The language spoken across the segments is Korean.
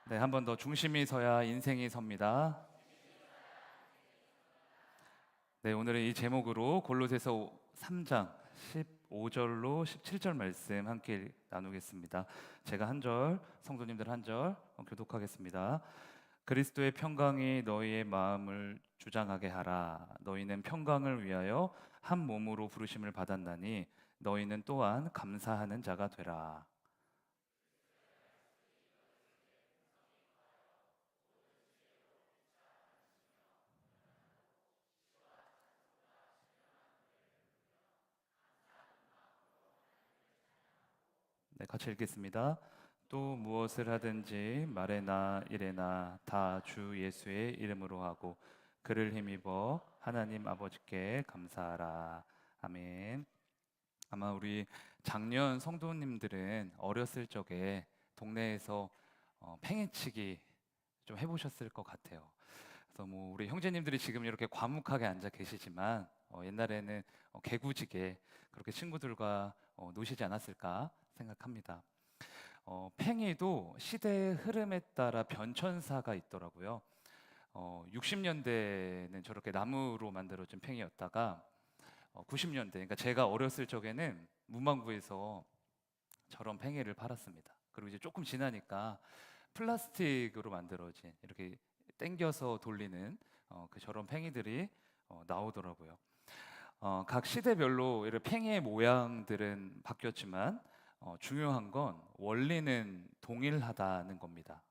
네, 한 번 더 중심이 서야 인생이 섭니다. 네, 오늘은 이 제목으로 골로새서 3장 15절로 17절 말씀 함께 나누겠습니다. 제가 한 절, 성도님들 한 절 교독하겠습니다. 그리스도의 평강이 너희의 마음을 주장하게 하라. 너희는 평강을 위하여 한 몸으로 부르심을 받았나니 너희는 또한 감사하는 자가 되라. 네, 같이 읽겠습니다. 또 무엇을 하든지 말에나 일에나 다 주 예수의 이름으로 하고 그를 힘입어 하나님 아버지께 감사하라. 아멘. 아마 우리 작년 성도님들은 어렸을 적에 동네에서 팽이치기 좀 해보셨을 것 같아요. 그래서 뭐 우리 형제님들이 지금 이렇게 과묵하게 앉아 계시지만 옛날에는 개구지게 그렇게 친구들과 노시지 않았을까 생각합니다. 팽이도 시대의 흐름에 따라 변천사가 있더라고요. 60년대는 저렇게 나무로 만들어진 팽이였다가 90년대, 그러니까 제가 어렸을 적에는 문방구에서 저런 팽이를 팔았습니다. 그리고 이제 조금 지나니까 플라스틱으로 만들어진 이렇게 당겨서 돌리는 그 저런 팽이들이 나오더라고요. 각 시대별로 이렇게 팽이의 모양들은 바뀌었지만 중요한 건 원리는 동일하다는 겁니다.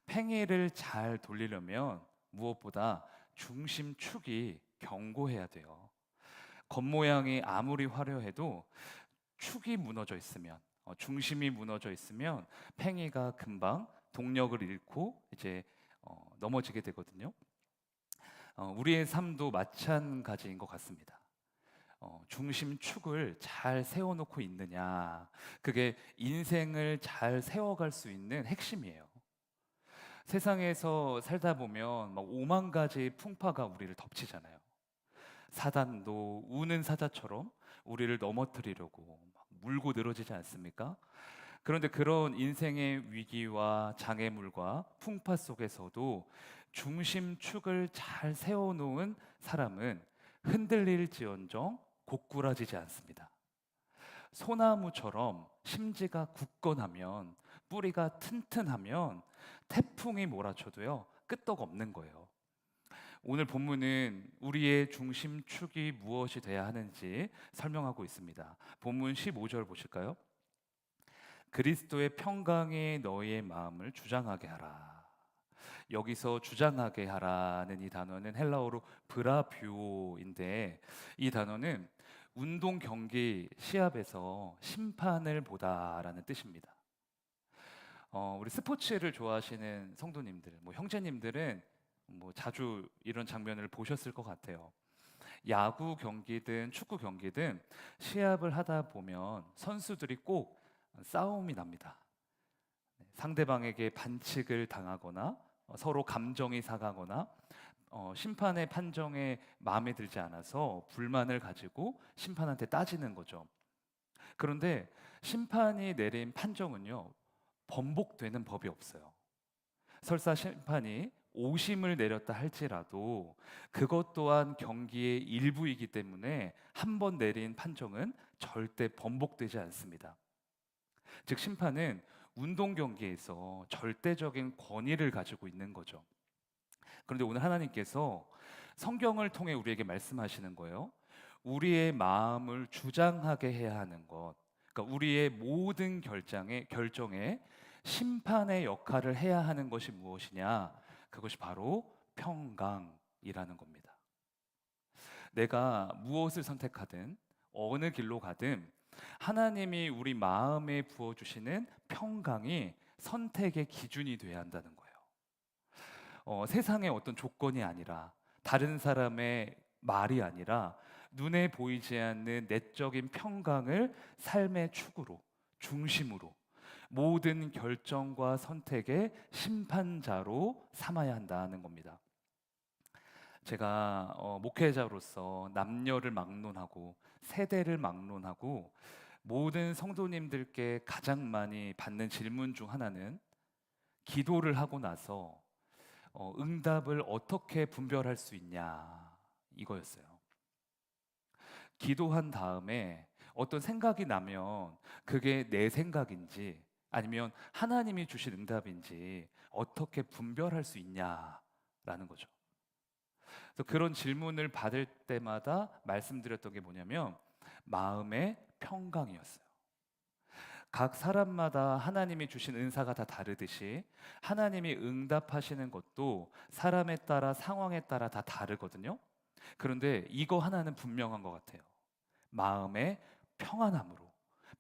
팽이를 잘 돌리려면 무엇보다 중심축이 견고해야 돼요. 겉모양이 아무리 화려해도 축이 무너져 있으면, 중심이 무너져 있으면 팽이가 금방 동력을 잃고 이제 넘어지게 되거든요. 우리의 삶도 마찬가지인 것 같습니다. 중심축을 잘 세워놓고 있느냐, 그게 인생을 잘 세워갈 수 있는 핵심이에요. 세상에서 살다 보면 막 오만 가지 풍파가 우리를 덮치잖아요. 사단도 우는 사자처럼 우리를 넘어뜨리려고 막 물고 늘어지지 않습니까? 그런데 그런 인생의 위기와 장애물과 풍파 속에서도 중심축을 잘 세워놓은 사람은 흔들릴지언정 고꾸라지지 않습니다. 소나무처럼 심지가 굳건하면, 뿌리가 튼튼하면 태풍이 몰아쳐도요 끄떡없는 거예요. 오늘 본문은 우리의 중심축이 무엇이 돼야 하는지 설명하고 있습니다. 본문 15절 보실까요? 그리스도의 평강이 너희의 마음을 주장하게 하라. 여기서 주장하게 하라는 이 단어는 헬라어로 브라뷰오인데, 이 단어는 운동 경기 시합에서 심판을 보다라는 뜻입니다. 우리 스포츠를 좋아하시는 성도님들, 뭐 형제님들은 뭐 자주 이런 장면을 보셨을 것 같아요. 야구 경기든 축구 경기든 시합을 하다 보면 선수들이 꼭 싸움이 납니다. 상대방에게 반칙을 당하거나 서로 감정이 상하거나 심판의 판정에 마음에 들지 않아서 불만을 가지고 심판한테 따지는 거죠. 그런데 심판이 내린 판정은요, 번복되는 법이 없어요. 설사 심판이 오심을 내렸다 할지라도 그것 또한 경기의 일부이기 때문에 한 번 내린 판정은 절대 번복되지 않습니다. 즉 심판은 운동 경기에서 절대적인 권위를 가지고 있는 거죠. 그런데 오늘 하나님께서 성경을 통해 우리에게 말씀하시는 거예요. 우리의 마음을 주장하게 해야 하는 것, 그러니까 우리의 모든 결정에 심판의 역할을 해야 하는 것이 무엇이냐? 그것이 바로 평강이라는 겁니다. 내가 무엇을 선택하든 어느 길로 가든 하나님이 우리 마음에 부어주시는 평강이 선택의 기준이 돼야 한다는 거예요. 세상의 어떤 조건이 아니라, 다른 사람의 말이 아니라 눈에 보이지 않는 내적인 평강을 삶의 축으로, 중심으로, 모든 결정과 선택의 심판자로 삼아야 한다는 겁니다. 제가 목회자로서 남녀를 막론하고 세대를 막론하고 모든 성도님들께 가장 많이 받는 질문 중 하나는 기도를 하고 나서 응답을 어떻게 분별할 수 있냐 이거였어요. 기도한 다음에 어떤 생각이 나면 그게 내 생각인지 아니면 하나님이 주신 응답인지 어떻게 분별할 수 있냐라는 거죠. 그래서 그런 질문을 받을 때마다 말씀드렸던 게 뭐냐면 마음의 평강이었어요. 각 사람마다 하나님이 주신 은사가 다 다르듯이 하나님이 응답하시는 것도 사람에 따라 상황에 따라 다 다르거든요. 그런데 이거 하나는 분명한 것 같아요. 마음의 평안함으로,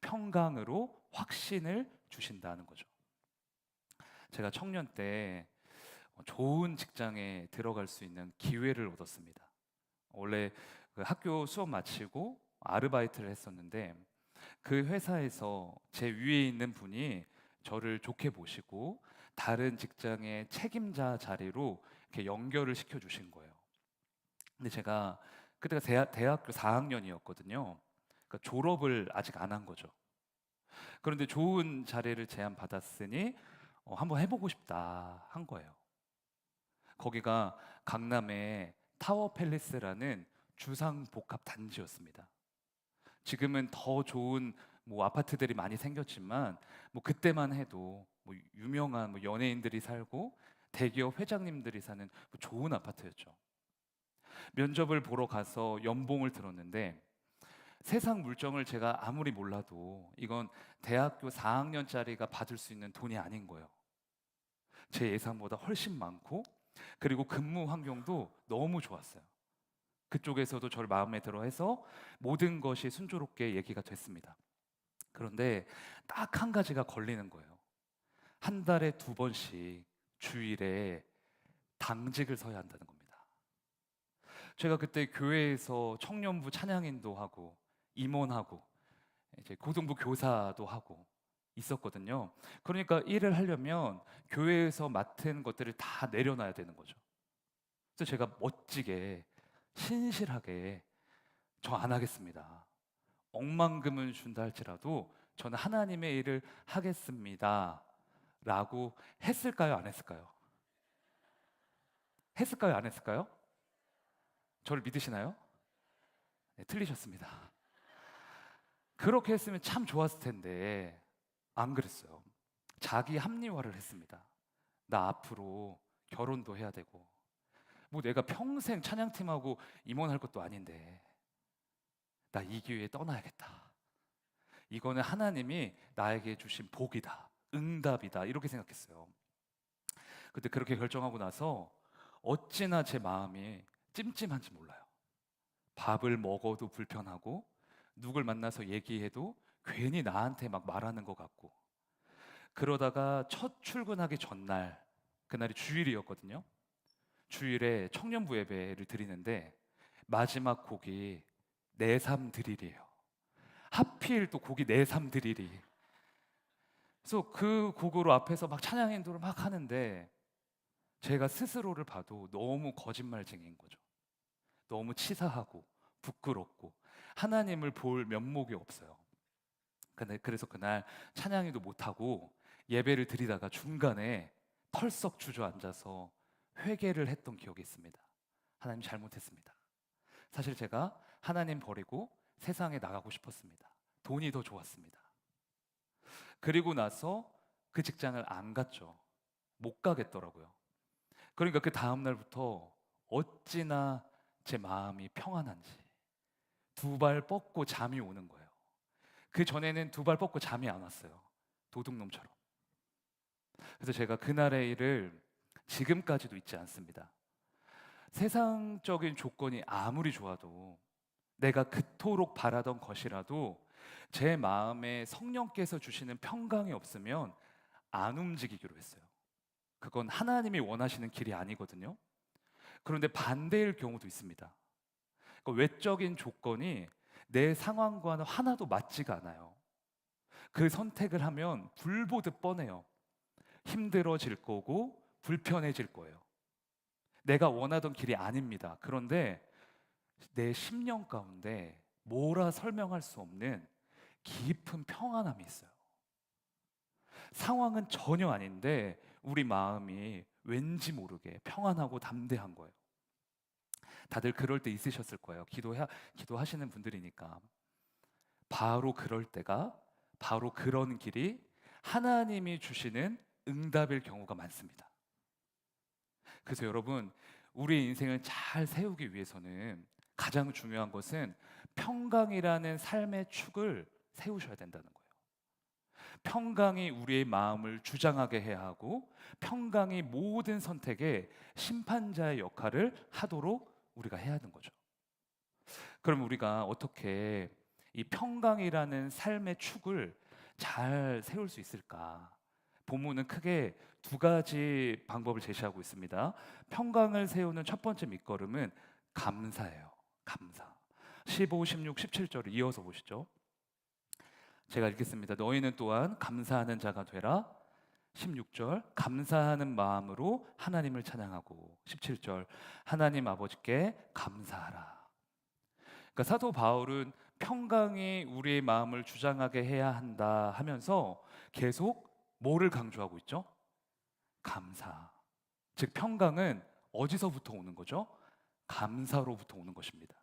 평강으로 확신을 주신다는 거죠. 제가 청년 때 좋은 직장에 들어갈 수 있는 기회를 얻었습니다. 원래 그 학교 수업 마치고 아르바이트를 했었는데 그 회사에서 제 위에 있는 분이 저를 좋게 보시고 다른 직장의 책임자 자리로 이렇게 연결을 시켜 주신 거예요. 근데 제가 그때가 대학교 4학년이었거든요. 그러니까 졸업을 아직 안 한 거죠. 그런데 좋은 자리를 제안 받았으니 한번 해보고 싶다 한 거예요. 거기가 강남의 타워 팰리스라는 주상복합 단지였습니다. 지금은 더 좋은 뭐 아파트들이 많이 생겼지만 뭐 그때만 해도 뭐 유명한 뭐 연예인들이 살고 대기업 회장님들이 사는 뭐 좋은 아파트였죠. 면접을 보러 가서 연봉을 들었는데 세상 물정을 제가 아무리 몰라도 이건 대학교 4학년짜리가 받을 수 있는 돈이 아닌 거예요. 제 예상보다 훨씬 많고 그리고 근무 환경도 너무 좋았어요. 그쪽에서도 저를 마음에 들어 해서 모든 것이 순조롭게 얘기가 됐습니다. 그런데 딱 한 가지가 걸리는 거예요. 한 달에 2번씩 주일에 당직을 서야 한다는 겁니다. 제가 그때 교회에서 청년부 찬양인도 하고 임원하고 이제 고등부 교사도 하고 있었거든요. 그러니까 일을 하려면 교회에서 맡은 것들을 다 내려놔야 되는 거죠. 그래서 제가 멋지게 신실하게 저 안 하겠습니다. 억만금은 준다 할지라도 저는 하나님의 일을 하겠습니다. 라고 했을까요? 안 했을까요? 했을까요? 안 했을까요? 저를 믿으시나요? 네, 틀리셨습니다. 그렇게 했으면 참 좋았을 텐데 안 그랬어요. 자기 합리화를 했습니다. 나 앞으로 결혼도 해야 되고 뭐 내가 평생 찬양팀하고 임원할 것도 아닌데 나 이 기회에 떠나야겠다. 이거는 하나님이 나에게 주신 복이다. 응답이다. 이렇게 생각했어요. 근데 그렇게 결정하고 나서 어찌나 제 마음이 찜찜한지 몰라요. 밥을 먹어도 불편하고 누굴 만나서 얘기해도 괜히 나한테 막 말하는 것 같고 그러다가 첫 출근하기 전날 그날이 주일이었거든요. 주일에 청년부 예배를 드리는데 마지막 곡이 내 삶 드릴이에요. 하필 또 곡이 내 삶 드릴이. 그래서 그 곡으로 앞에서 막 찬양 인도를 막 하는데 제가 스스로를 봐도 너무 거짓말쟁이인 거죠. 너무 치사하고 부끄럽고 하나님을 볼 면목이 없어요. 근데 그래서 그날 찬양이도 못하고 예배를 드리다가 중간에 털썩 주저앉아서 회개를 했던 기억이 있습니다. 하나님 잘못했습니다. 사실 제가 하나님 버리고 세상에 나가고 싶었습니다. 돈이 더 좋았습니다. 그리고 나서 그 직장을 안 갔죠. 못 가겠더라고요. 그러니까 그 다음 날부터 어찌나 제 마음이 평안한지 2발 뻗고 잠이 오는 거예요. 그 전에는 2발 뻗고 잠이 안 왔어요. 도둑놈처럼. 그래서 제가 그날의 일을 지금까지도 잊지 않습니다. 세상적인 조건이 아무리 좋아도 내가 그토록 바라던 것이라도 제 마음에 성령께서 주시는 평강이 없으면 안 움직이기로 했어요. 그건 하나님이 원하시는 길이 아니거든요. 그런데 반대일 경우도 있습니다. 그러니까 외적인 조건이 내 상황과는 하나도 맞지가 않아요. 그 선택을 하면 불보듯 뻔해요. 힘들어질 거고 불편해질 거예요. 내가 원하던 길이 아닙니다. 그런데 내 심령 가운데 뭐라 설명할 수 없는 깊은 평안함이 있어요. 상황은 전혀 아닌데 우리 마음이 왠지 모르게 평안하고 담대한 거예요. 다들 그럴 때 있으셨을 거예요. 기도하시는 분들이니까. 바로 그럴 때가, 바로 그런 길이 하나님이 주시는 응답일 경우가 많습니다. 그래서 여러분, 우리의 인생을 잘 세우기 위해서는 가장 중요한 것은 평강이라는 삶의 축을 세우셔야 된다는 거예요. 평강이 우리의 마음을 주장하게 해야 하고, 평강이 모든 선택에 심판자의 역할을 하도록 우리가 해야 하는 거죠. 그럼 우리가 어떻게 이 평강이라는 삶의 축을 잘 세울 수 있을까? 본문은 크게 두 가지 방법을 제시하고 있습니다. 평강을 세우는 첫 번째 밑거름은 감사예요. 감사. 15, 16, 17절을 이어서 보시죠. 제가 읽겠습니다. 너희는 또한 감사하는 자가 되라. 16절 감사하는 마음으로 하나님을 찬양하고, 17절 하나님 아버지께 감사하라. 그러니까 사도 바울은 평강이 우리의 마음을 주장하게 해야 한다 하면서 계속 뭐를 강조하고 있죠? 감사. 즉 평강은 어디서부터 오는 거죠? 감사로부터 오는 것입니다.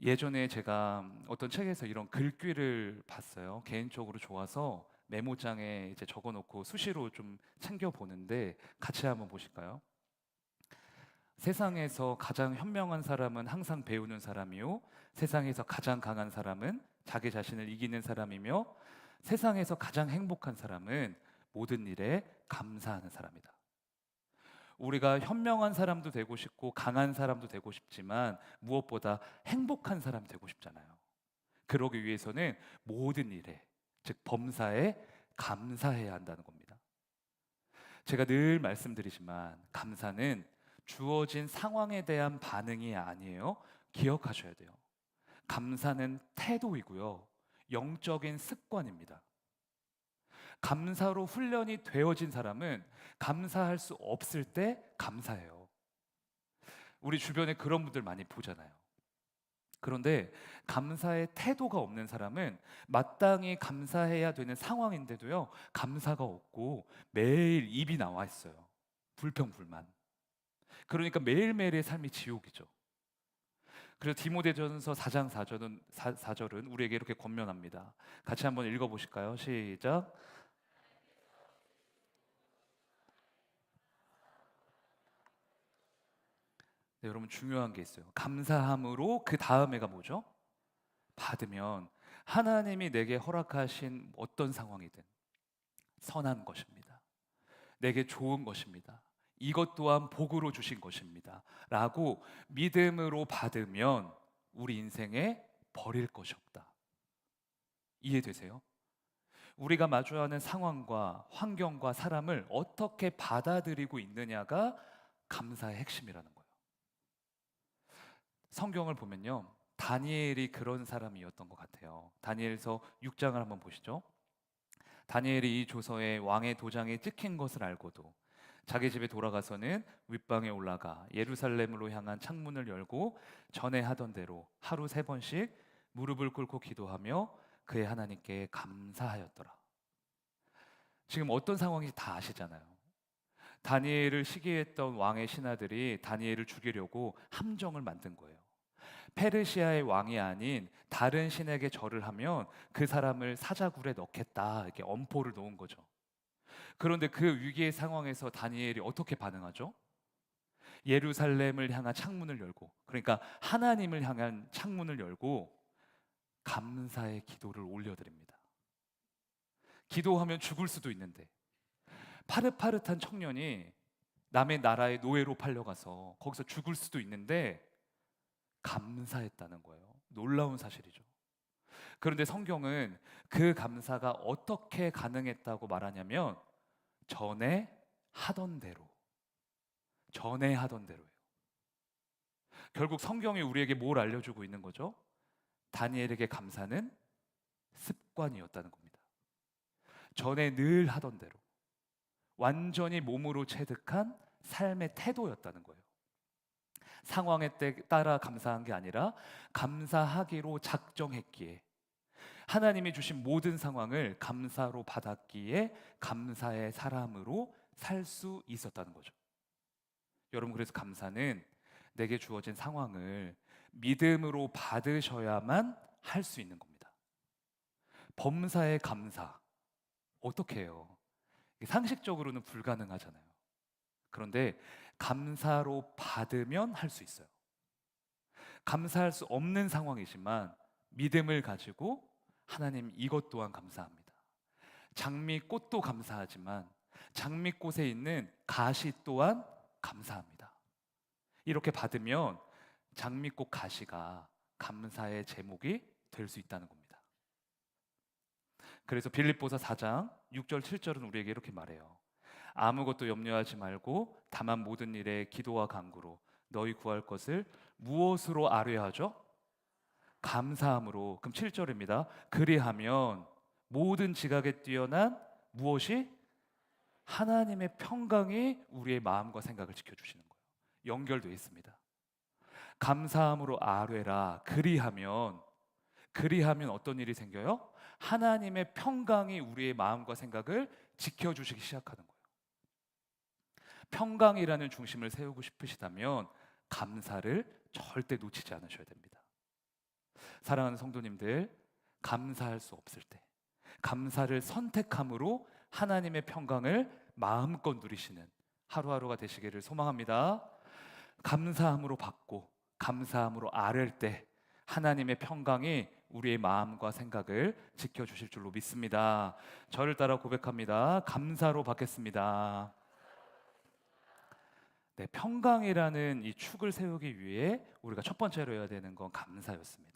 예전에 제가 어떤 책에서 이런 글귀를 봤어요. 개인적으로 좋아서 메모장에 이제 적어놓고 수시로 좀 챙겨 보는데, 같이 한번 보실까요? 세상에서 가장 현명한 사람은 항상 배우는 사람이요, 세상에서 가장 강한 사람은 자기 자신을 이기는 사람이며, 세상에서 가장 행복한 사람은 모든 일에 감사하는 사람이다. 우리가 현명한 사람도 되고 싶고 강한 사람도 되고 싶지만 무엇보다 행복한 사람이 되고 싶잖아요. 그러기 위해서는 모든 일에, 즉 범사에 감사해야 한다는 겁니다. 제가 늘 말씀드리지만 감사는 주어진 상황에 대한 반응이 아니에요. 기억하셔야 돼요. 감사는 태도이고요, 영적인 습관입니다. 감사로 훈련이 되어진 사람은 감사할 수 없을 때 감사해요. 우리 주변에 그런 분들 많이 보잖아요. 그런데 감사의 태도가 없는 사람은 마땅히 감사해야 되는 상황인데도요, 감사가 없고 매일 입이 나와 있어요. 불평불만. 그러니까 매일매일의 삶이 지옥이죠. 그래서 디모데전서 4장 4절은 우리에게 이렇게 권면합니다. 같이 한번 읽어보실까요? 시작. 네, 여러분 중요한 게 있어요. 감사함으로 그 다음에가 뭐죠? 받으면 하나님이 내게 허락하신 어떤 상황이든 선한 것입니다. 내게 좋은 것입니다. 이것 또한 복으로 주신 것입니다. 라고 믿음으로 받으면 우리 인생에 버릴 것이 없다. 이해되세요? 우리가 마주하는 상황과 환경과 사람을 어떻게 받아들이고 있느냐가 감사의 핵심이라는 거예요. 성경을 보면요, 다니엘이 그런 사람이었던 것 같아요. 다니엘서 6장을 한번 보시죠. 다니엘이 이 조서에 왕의 도장에 찍힌 것을 알고도 자기 집에 돌아가서는 윗방에 올라가 예루살렘으로 향한 창문을 열고 전에 하던 대로 하루 3번씩 무릎을 꿇고 기도하며 그의 하나님께 감사하였더라. 지금 어떤 상황인지 다 아시잖아요. 다니엘을 시기했던 왕의 신하들이 다니엘을 죽이려고 함정을 만든 거예요. 페르시아의 왕이 아닌 다른 신에게 절을 하면 그 사람을 사자굴에 넣겠다, 이렇게 엄포를 놓은 거죠. 그런데 그 위기의 상황에서 다니엘이 어떻게 반응하죠? 예루살렘을 향한 창문을 열고, 그러니까 하나님을 향한 창문을 열고 감사의 기도를 올려드립니다. 기도하면 죽을 수도 있는데, 파릇파릇한 청년이 남의 나라의 노예로 팔려가서 거기서 죽을 수도 있는데 감사했다는 거예요. 놀라운 사실이죠. 그런데 성경은 그 감사가 어떻게 가능했다고 말하냐면 전에 하던 대로예요. 결국 성경이 우리에게 뭘 알려주고 있는 거죠? 다니엘에게 감사는 습관이었다는 겁니다. 전에 늘 하던 대로, 완전히 몸으로 체득한 삶의 태도였다는 거예요. 상황에 따라 감사한 게 아니라 감사하기로 작정했기에, 하나님이 주신 모든 상황을 감사로 받았기에 감사의 사람으로 살 수 있었다는 거죠. 여러분, 그래서 감사는 내게 주어진 상황을 믿음으로 받으셔야만 할 수 있는 겁니다. 범사에 감사, 어떻게 해요? 상식적으로는 불가능하잖아요. 그런데 감사로 받으면 할 수 있어요. 감사할 수 없는 상황이지만 믿음을 가지고 하나님, 이것 또한 감사합니다. 장미꽃도 감사하지만 장미꽃에 있는 가시 또한 감사합니다. 이렇게 받으면 장미꽃 가시가 감사의 제목이 될 수 있다는 겁니다. 그래서 빌립보서 4장 6절 7절은 우리에게 이렇게 말해요. 아무것도 염려하지 말고 다만 모든 일에 기도와 간구로 너희 구할 것을 무엇으로 아뢰하죠? 감사함으로. 그럼 7절입니다. 그리하면 모든 지각에 뛰어난 무엇이? 하나님의 평강이 우리의 마음과 생각을 지켜주시는 거예요. 연결되어 있습니다. 감사함으로 아뢰라. 그리하면 어떤 일이 생겨요? 하나님의 평강이 우리의 마음과 생각을 지켜주시기 시작하는 거예요. 평강이라는 중심을 세우고 싶으시다면 감사를 절대 놓치지 않으셔야 됩니다. 사랑하는 성도님들, 감사할 수 없을 때 감사를 선택함으로 하나님의 평강을 마음껏 누리시는 하루하루가 되시기를 소망합니다. 감사함으로 받고 감사함으로 아뢰을 때 하나님의 평강이 우리의 마음과 생각을 지켜주실 줄로 믿습니다. 저를 따라 고백합니다. 감사로 받겠습니다. 네, 평강이라는 이 축을 세우기 위해 우리가 첫 번째로 해야 되는 건 감사였습니다.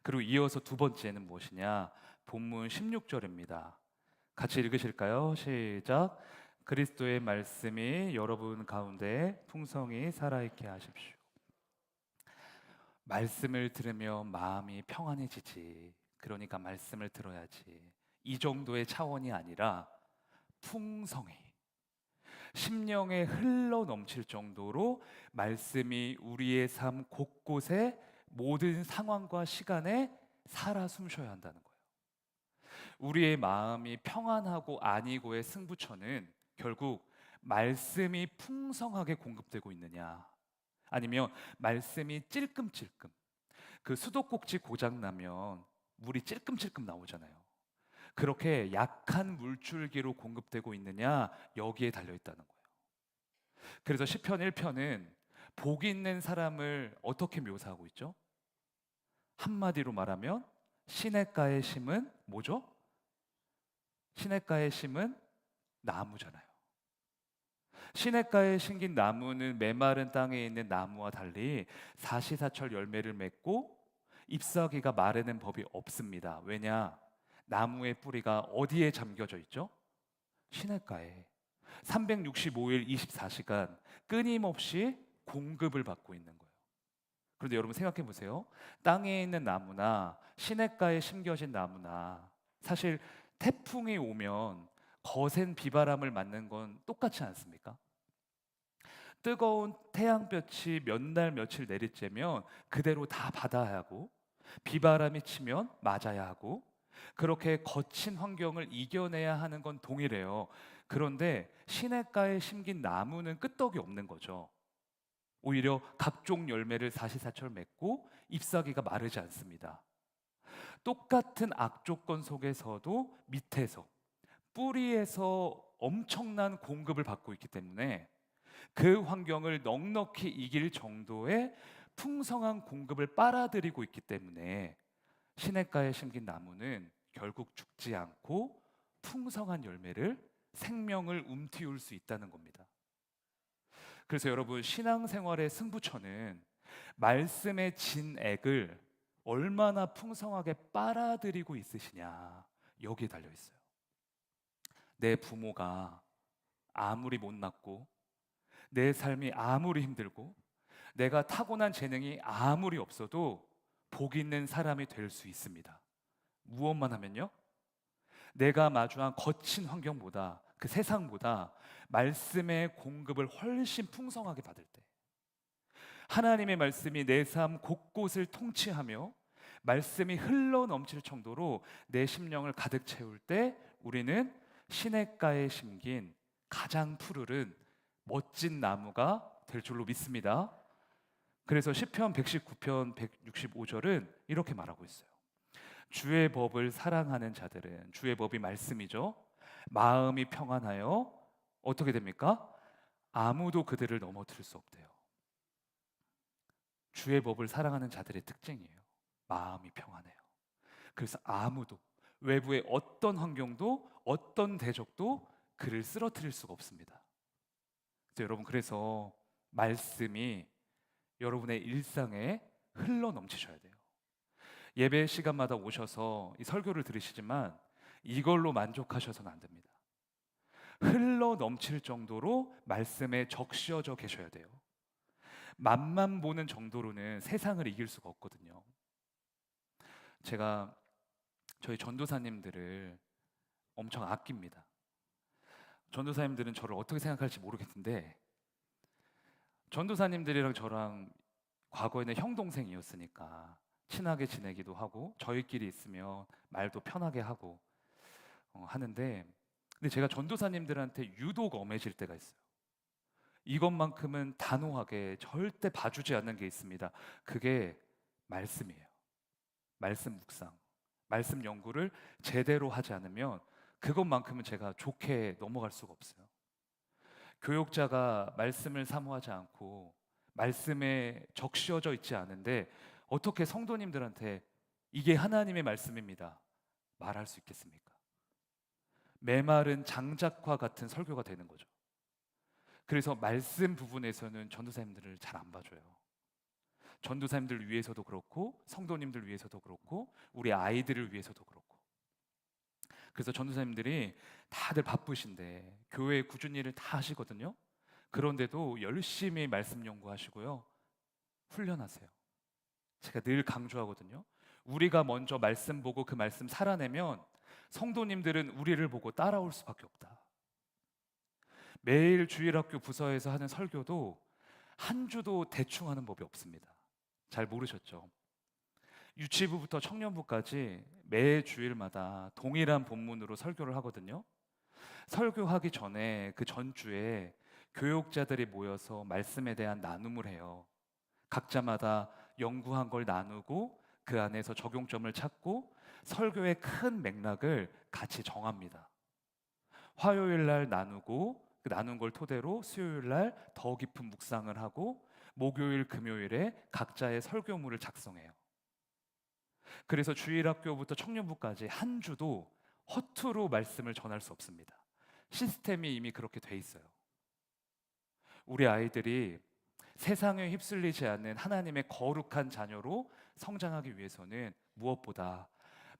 그리고 이어서 두 번째는 무엇이냐? 본문 16절입니다. 같이 읽으실까요? 시작. 그리스도의 말씀이 여러분 가운데 풍성히 살아있게 하십시오. 말씀을 들으면 마음이 평안해지지. 그러니까 말씀을 들어야지. 이 정도의 차원이 아니라 풍성히 심령에 흘러 넘칠 정도로 말씀이 우리의 삶 곳곳에 모든 상황과 시간에 살아 숨쉬어야 한다는 거예요. 우리의 마음이 평안하고 아니고의 승부처는 결국 말씀이 풍성하게 공급되고 있느냐, 아니면 말씀이 찔끔찔끔, 그 수도꼭지 고장나면 물이 찔끔찔끔 나오잖아요. 그렇게 약한 물줄기로 공급되고 있느냐, 여기에 달려있다는 거예요. 그래서 시편 1편은 복 있는 사람을 어떻게 묘사하고 있죠? 한마디로 말하면 시냇가에 심은 뭐죠? 시냇가에 심은 나무잖아요. 시냇가에 심긴 나무는 메마른 땅에 있는 나무와 달리 사시사철 열매를 맺고 잎사귀가 마르는 법이 없습니다. 왜냐? 나무의 뿌리가 어디에 잠겨져 있죠? 시냇가에 365일 24시간 끊임없이 공급을 받고 있는 거예요. 그런데 여러분 생각해 보세요. 땅에 있는 나무나 시냇가에 심겨진 나무나 사실 태풍이 오면 거센 비바람을 맞는 건 똑같지 않습니까? 뜨거운 태양볕이 몇 날 며칠 내리쬐면 그대로 다 받아야 하고, 비바람이 치면 맞아야 하고, 그렇게 거친 환경을 이겨내야 하는 건 동일해요. 그런데 시냇가에 심긴 나무는 끄떡이 없는 거죠. 오히려 각종 열매를 사시사철 맺고 잎사귀가 마르지 않습니다. 똑같은 악조건 속에서도 밑에서 뿌리에서 엄청난 공급을 받고 있기 때문에 그 환경을 넉넉히 이길 정도의 풍성한 공급을 빨아들이고 있기 때문에 시냇가에 심긴 나무는 결국 죽지 않고 풍성한 열매를, 생명을 움틔울 수 있다는 겁니다. 그래서 여러분, 신앙생활의 승부처는 말씀의 진액을 얼마나 풍성하게 빨아들이고 있으시냐, 여기에 달려 있어요. 내 부모가 아무리 못났고, 내 삶이 아무리 힘들고, 내가 타고난 재능이 아무리 없어도 복 있는 사람이 될 수 있습니다. 무엇만 하면요? 내가 마주한 거친 환경보다, 그 세상보다 말씀의 공급을 훨씬 풍성하게 받을 때, 하나님의 말씀이 내 삶 곳곳을 통치하며 말씀이 흘러 넘칠 정도로 내 심령을 가득 채울 때 우리는 시냇가에 심긴 가장 푸르른 멋진 나무가 될 줄로 믿습니다. 그래서 시편 119편 165절은 이렇게 말하고 있어요. 주의 법을 사랑하는 자들은, 주의 법이 말씀이죠, 마음이 평안하여 어떻게 됩니까? 아무도 그들을 넘어뜨릴 수 없대요. 주의 법을 사랑하는 자들의 특징이에요. 마음이 평안해요. 그래서 아무도, 외부의 어떤 환경도 어떤 대적도 그를 쓰러뜨릴 수가 없습니다. 여러분, 그래서 말씀이 여러분의 일상에 흘러 넘치셔야 돼요. 예배 시간마다 오셔서 이 설교를 들으시지만 이걸로 만족하셔서는 안 됩니다. 흘러 넘칠 정도로 말씀에 적셔져 계셔야 돼요. 맛만 보는 정도로는 세상을 이길 수가 없거든요. 제가 저희 전도사님들을 엄청 아낍니다. 전도사님들은 저를 어떻게 생각할지 모르겠는데, 전도사님들이랑 저랑 과거에는 형 동생이었으니까 친하게 지내기도 하고 저희끼리 있으면 말도 편하게 하고 하는데, 근데 제가 전도사님들한테 유독 엄해질 때가 있어요. 이것만큼은 단호하게 절대 봐주지 않는 게 있습니다. 그게 말씀이에요. 말씀 묵상, 말씀 연구를 제대로 하지 않으면 그것만큼은 제가 좋게 넘어갈 수가 없어요. 교육자가 말씀을 사모하지 않고 말씀에 적셔져 있지 않은데 어떻게 성도님들한테 이게 하나님의 말씀입니다 말할 수 있겠습니까? 메마른 장작과 같은 설교가 되는 거죠. 그래서 말씀 부분에서는 전도사님들을 잘 안 봐줘요. 전도사님들 위해서도 그렇고 성도님들 위해서도 그렇고 우리 아이들을 위해서도 그렇고. 그래서 전도사님들이 다들 바쁘신데 교회 꾸준히 일을 다 하시거든요. 그런데도 열심히 말씀 연구하시고요, 훈련하세요. 제가 늘 강조하거든요. 우리가 먼저 말씀 보고 그 말씀 살아내면 성도님들은 우리를 보고 따라올 수밖에 없다. 매일 주일학교 부서에서 하는 설교도 한 주도 대충 하는 법이 없습니다. 잘 모르셨죠? 유치부부터 청년부까지 매 주일마다 동일한 본문으로 설교를 하거든요. 설교하기 전에 그 전주에 교육자들이 모여서 말씀에 대한 나눔을 해요. 각자마다 연구한 걸 나누고 그 안에서 적용점을 찾고 설교의 큰 맥락을 같이 정합니다. 화요일 날 나누고 그 나눈 걸 토대로 수요일 날 더 깊은 묵상을 하고 목요일, 금요일에 각자의 설교물을 작성해요. 그래서 주일학교부터 청년부까지 한 주도 허투루 말씀을 전할 수 없습니다. 시스템이 이미 그렇게 돼 있어요. 우리 아이들이 세상에 휩쓸리지 않는 하나님의 거룩한 자녀로 성장하기 위해서는 무엇보다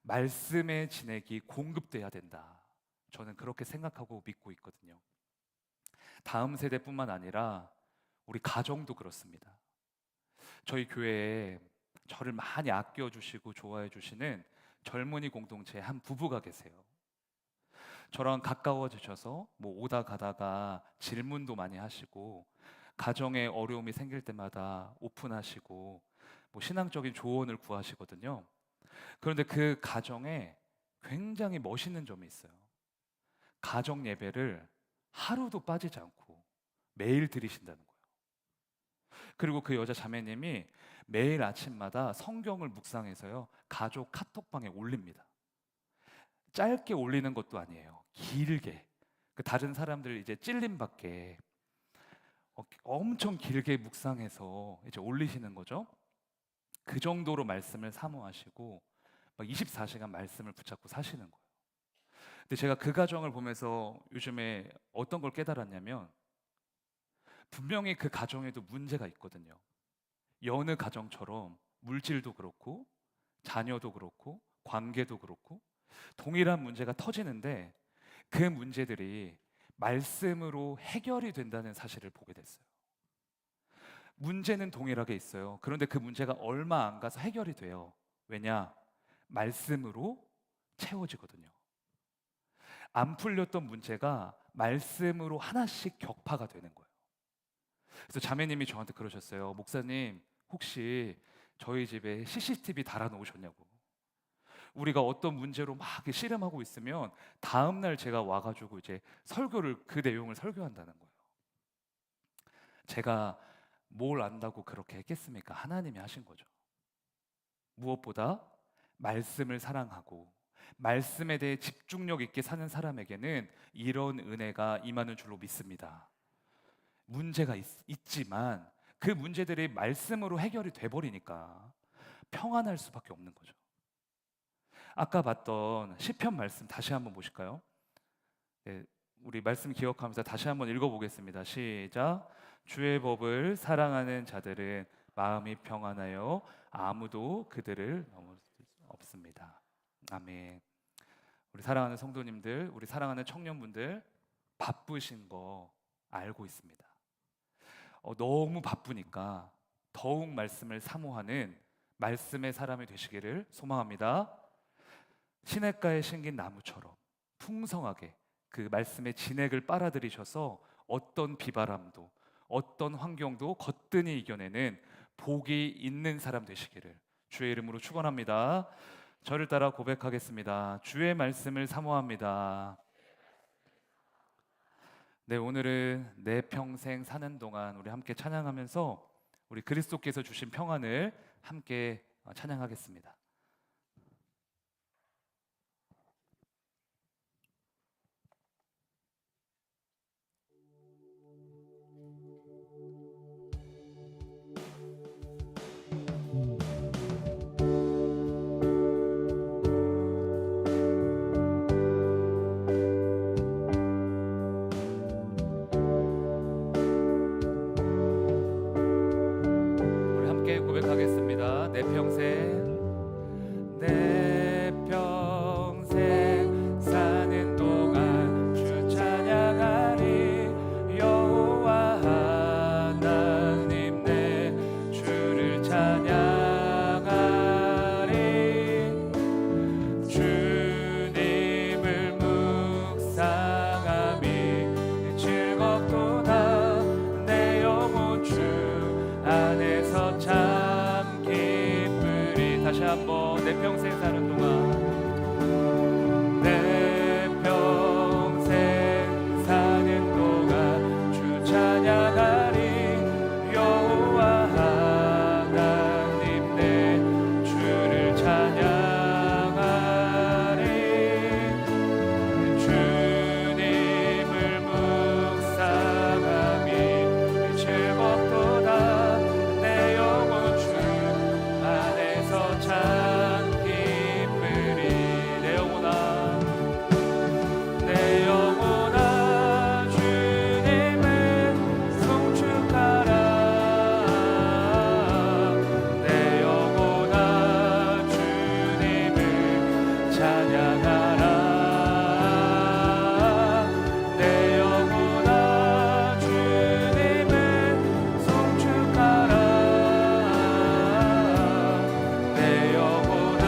말씀의 진액이 공급돼야 된다. 저는 그렇게 생각하고 믿고 있거든요. 다음 세대뿐만 아니라 우리 가정도 그렇습니다. 저희 교회에 저를 많이 아껴주시고 좋아해 주시는 젊은이 공동체에 한 부부가 계세요. 저랑 가까워지셔서 뭐 오다 가다가 질문도 많이 하시고 가정에 어려움이 생길 때마다 오픈하시고 뭐 신앙적인 조언을 구하시거든요. 그런데 그 가정에 굉장히 멋있는 점이 있어요. 가정 예배를 하루도 빠지지 않고 매일 드리신다는 거예요. 그리고 그 여자 자매님이 매일 아침마다 성경을 묵상해서요, 가족 카톡방에 올립니다. 짧게 올리는 것도 아니에요. 길게. 그 다른 사람들 이제 찔림받게 엄청 길게 묵상해서 이제 올리시는 거죠. 그 정도로 말씀을 사모하시고 막 24시간 말씀을 붙잡고 사시는 거예요. 근데 제가 그 가정을 보면서 요즘에 어떤 걸 깨달았냐면, 분명히 그 가정에도 문제가 있거든요. 여느 가정처럼 물질도 그렇고 자녀도 그렇고 관계도 그렇고 동일한 문제가 터지는데 그 문제들이 말씀으로 해결이 된다는 사실을 보게 됐어요. 문제는 동일하게 있어요. 그런데 그 문제가 얼마 안 가서 해결이 돼요. 왜냐? 말씀으로 채워지거든요. 안 풀렸던 문제가 말씀으로 하나씩 격파가 되는 거예요. 그래서 자매님이 저한테 그러셨어요. 목사님, 혹시 저희 집에 CCTV 달아놓으셨냐고. 우리가 어떤 문제로 막 이렇게 씨름하고 있으면 다음 날 제가 와가지고 이제 설교를 그 내용을 설교한다는 거예요. 제가 뭘 안다고 그렇게 했겠습니까? 하나님이 하신 거죠. 무엇보다 말씀을 사랑하고 말씀에 대해 집중력 있게 사는 사람에게는 이런 은혜가 임하는 줄로 믿습니다. 문제가 있지만 그 문제들이 말씀으로 해결이 돼버리니까 평안할 수밖에 없는 거죠. 아까 봤던 시편 말씀 다시 한번 보실까요? 네, 우리 말씀 기억하면서 다시 한번 읽어보겠습니다. 시작. 주의 법을 사랑하는 자들은 마음이 평안하여 아무도 그들을 넘을 수 없습니다. 아멘. 우리 사랑하는 성도님들, 우리 사랑하는 청년분들, 바쁘신 거 알고 있습니다. 너무 바쁘니까 더욱 말씀을 사모하는 말씀의 사람이 되시기를 소망합니다. 시냇가에 심긴 나무처럼 풍성하게 그 말씀의 진액을 빨아들이셔서 어떤 비바람도 어떤 환경도 거뜬히 이겨내는 복이 있는 사람 되시기를 주의 이름으로 축원합니다. 저를 따라 고백하겠습니다. 주의 말씀을 사모합니다. 네, 오늘은 내 평생 사는 동안 우리 함께 찬양하면서 우리 그리스도께서 주신 평안을 함께 찬양하겠습니다. 고백하겠습니다. 내 평생 사는 동안 주 찬양하리. 여호와 하나님 내 주를 찬양하리. 주님을 묵상함이 즐겁도다. 내 영혼 주 안에서 참 기쁘리. 다시 한번 내 평생 사는 동안 내 평생 사는 동안 주 찬양하리. 여호와 하나님 내 주를 찬양하리. 주님을 묵상함이 즐겁도다. 내 영혼 주 안에서 참 기쁘리. 내 영혼아 주님을 송축하라. 내 영혼아 주님을 찬양하라. 내 영혼아 주님을 송축하라. 내 영혼아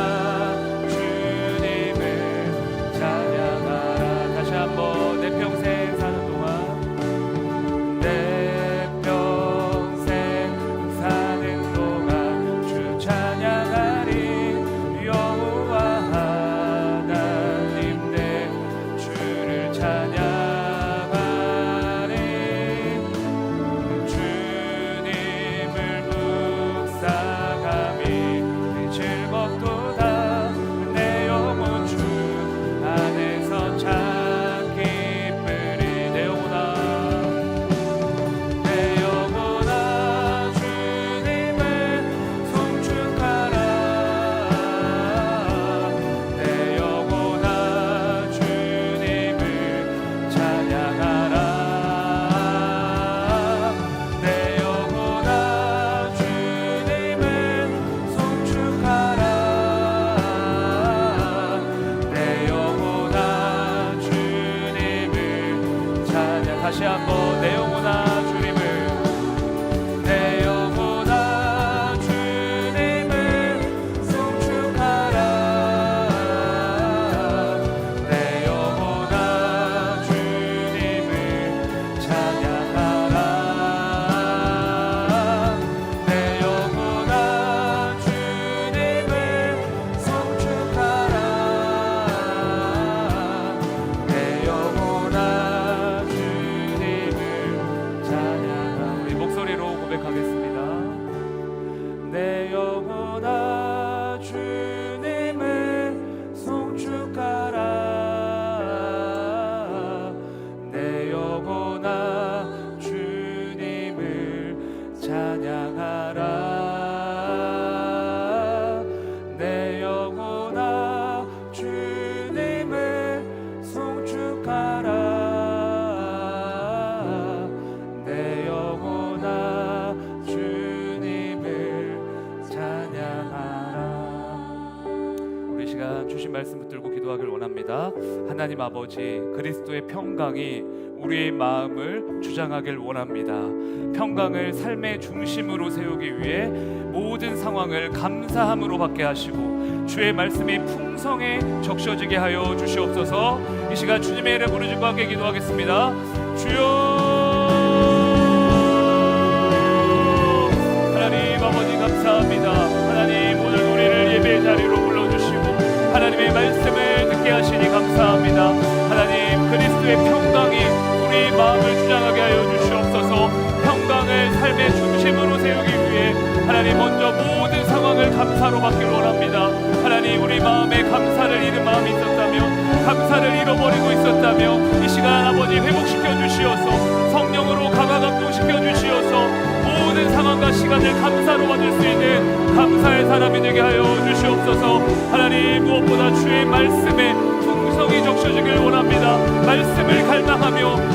주님을 찬양하라. 다시 한번 내 평생 사는 동안 내 평생 사는 동안 주 찬양하리. 여호와 하나님 내 주를 찬양하리. 주님을 묵상함이 즐겁도다. 내 영혼 주 안에서 참 기쁘리. 내 영혼아 주님을 송축하라. 내 영혼아 주님을 찬양하라. 내 영혼아 주님을 송축하라. 내 영혼아 주님을 찬양. 다시 한번 내 영혼아 주님을 내 영혼아 주님을 송축하라. 내 영혼아 주님을 찬양하라. 내 영혼아 기도하길 원합니다. 하나님 아버지, 그리스도의 평강이 우리의 마음을 주장하길 원합니다. 평강을 삶의 중심으로 세우기 위해 모든 상황을 감사함으로 받게 하시고 주의 말씀이 풍성에 적셔지게 하여 주시옵소서. 이 시간 주님의 이름 부르짖고 함께 기도하겠습니다. 주여, 하나님 아버지 감사합니다. 하나님 오늘 우리를 예배 자리로 불러주시고 하나님의 말씀을 듣게 하시니 감사합니다. 하나님, 그리스도의 평강이 우리 마음을 주장하게 하여 주시옵소서. 평강을 삶의 중심으로 세우기 위해 하나님 먼저 모든 상황을 감사로 받길 원합니다. 하나님, 우리 마음에 감사를 잃은 마음이 있었다며, 감사를 잃어버리고 있었다며, 이 시간 아버지 회복시켜 주시어서 성령으로 강화 감동시켜 주시어서 모든 상황과 시간을 감사로 받을 수 있는 감사의 사람이 되게 하여 주시옵소서. 하나님, 무엇보다 주의 말씀에 풍성히 적셔지길 원합니다. 말씀을 갈망하며